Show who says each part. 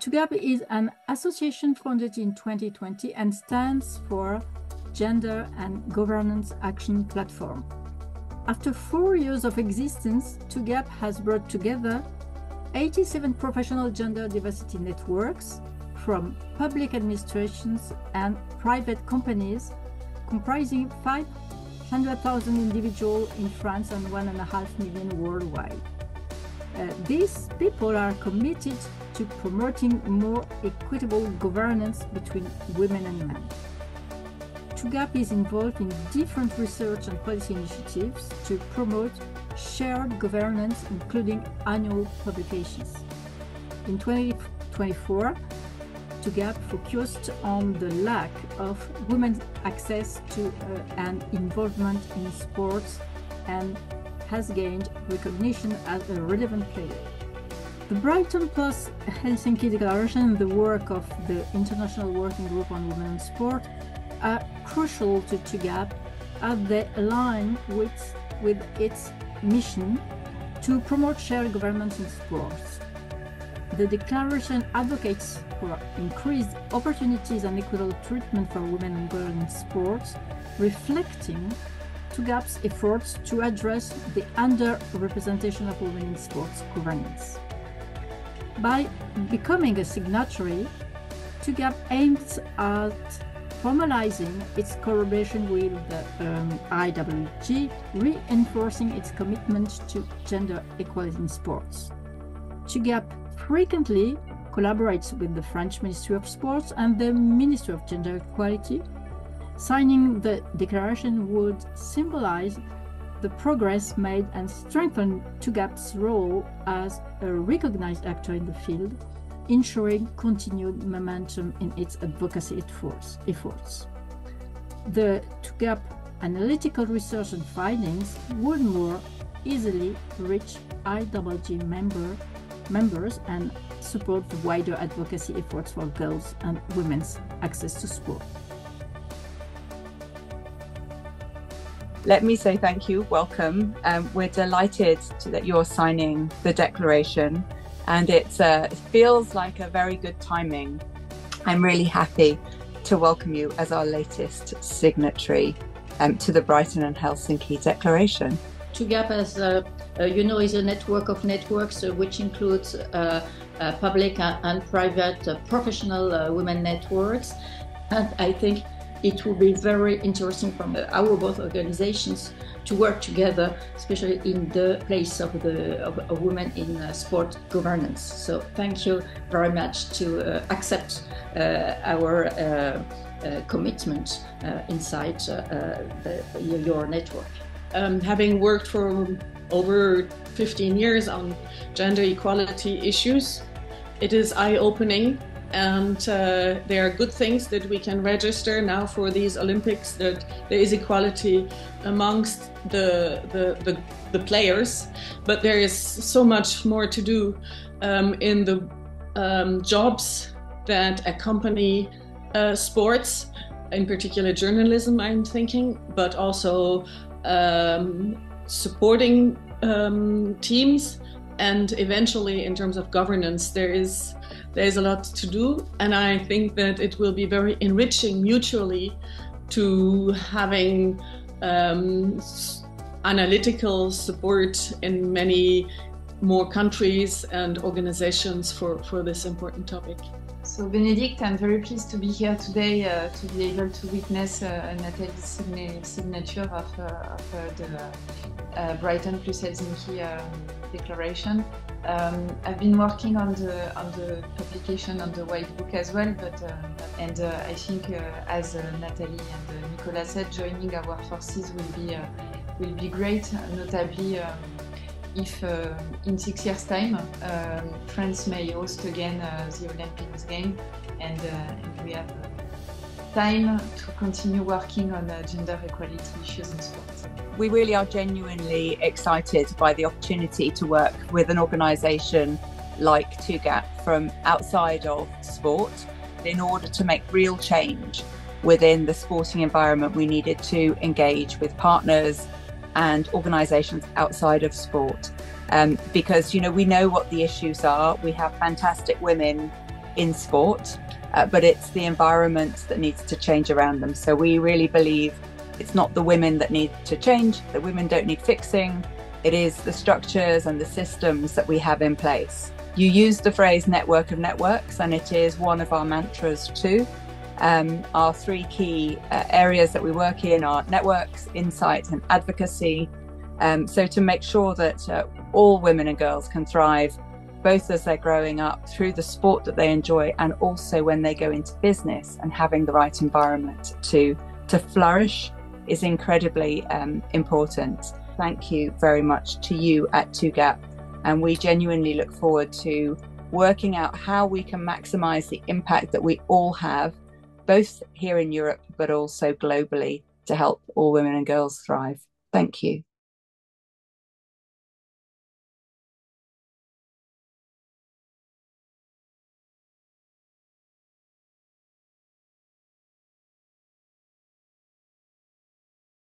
Speaker 1: TUGAP is an association founded in 2020 and stands for Gender and Governance Action Platform. After 4 years of existence, TUGAP has brought together 87 professional gender diversity networks from public administrations and private companies, comprising 500,000 individuals in France and 1.5 million worldwide. These people are committed to promoting more equitable governance between women and men. TUGAP is involved in different research and policy initiatives to promote shared governance, including annual publications. In 2024, TUGAP focused on the lack of women's access to and involvement in sports and has gained recognition as a relevant player. The Brighton plus Helsinki Declaration and the work of the International Working Group on Women and Sport are crucial to TUGAP as they align with its mission to promote shared governance in sports. The declaration advocates for increased opportunities and equitable treatment for women and girls in sports, reflecting TUGAP's efforts to address the underrepresentation of women in sports governance. By becoming a signatory, TUGAP aims at formalizing its collaboration with the IWG, reinforcing its commitment to gender equality in sports. TUGAP frequently collaborates with the French Ministry of Sports and the Ministry of Gender Equality. Signing the declaration would symbolize the progress made and strengthen TUGAP's role as a recognized actor in the field, ensuring continued momentum in its advocacy efforts. The TUGAP analytical research and findings would more easily reach IWG members and support the wider advocacy efforts for girls' and women's access to sport.
Speaker 2: Let me say thank you, welcome. We're delighted that you're signing the declaration, and it feels like a very good timing. I'm really happy to welcome you as our latest signatory to the Brighton and Helsinki Declaration.
Speaker 1: TUGAP, as you know, is a network of networks which includes public and private professional women networks, and I think it will be very interesting from our both organizations to work together, especially in the place of women in sport governance. So thank you very much to accept our commitment inside your network.
Speaker 3: Having worked for over 15 years on gender equality issues, it is eye-opening. And there are good things that we can register now for these Olympics, that there is equality amongst the players, but there is so much more to do in the jobs that accompany sports, in particular journalism, I'm thinking, but also supporting teams, and eventually in terms of governance there's a lot to do, and I think that it will be very enriching mutually to having analytical support in many more countries and organizations for this important topic.
Speaker 4: So Benedict, I'm very pleased to be here today to be able to witness Nathalie's signature of the Brighton plus Helsinki Declaration. I've been working on the publication on the white book as well, but I think as Nathalie and Nicolas said, joining our forces will be great, notably if in 6 years' time France may host again the Olympics game, and we have time to continue working on gender equality issues in sports.
Speaker 2: We really are genuinely excited by the opportunity to work with an organisation like TUGAP from outside of sport. In order to make real change within the sporting environment, we needed to engage with partners and organisations outside of sport, because we know what the issues are. We have fantastic women in sport, but it's the environment that needs to change around them. So we really believe it's not the women that need to change, the women don't need fixing, it is the structures and the systems that we have in place. You used the phrase network of networks, and it is one of our mantras too. Our three key areas that we work in are networks, insight and advocacy. So to make sure that all women and girls can thrive, both as they're growing up through the sport that they enjoy, and also when they go into business, and having the right environment to flourish is incredibly important. Thank you very much to you at 2GAP, and we genuinely look forward to working out how we can maximise the impact that we all have, both here in Europe but also globally, to help all women and girls thrive. Thank you.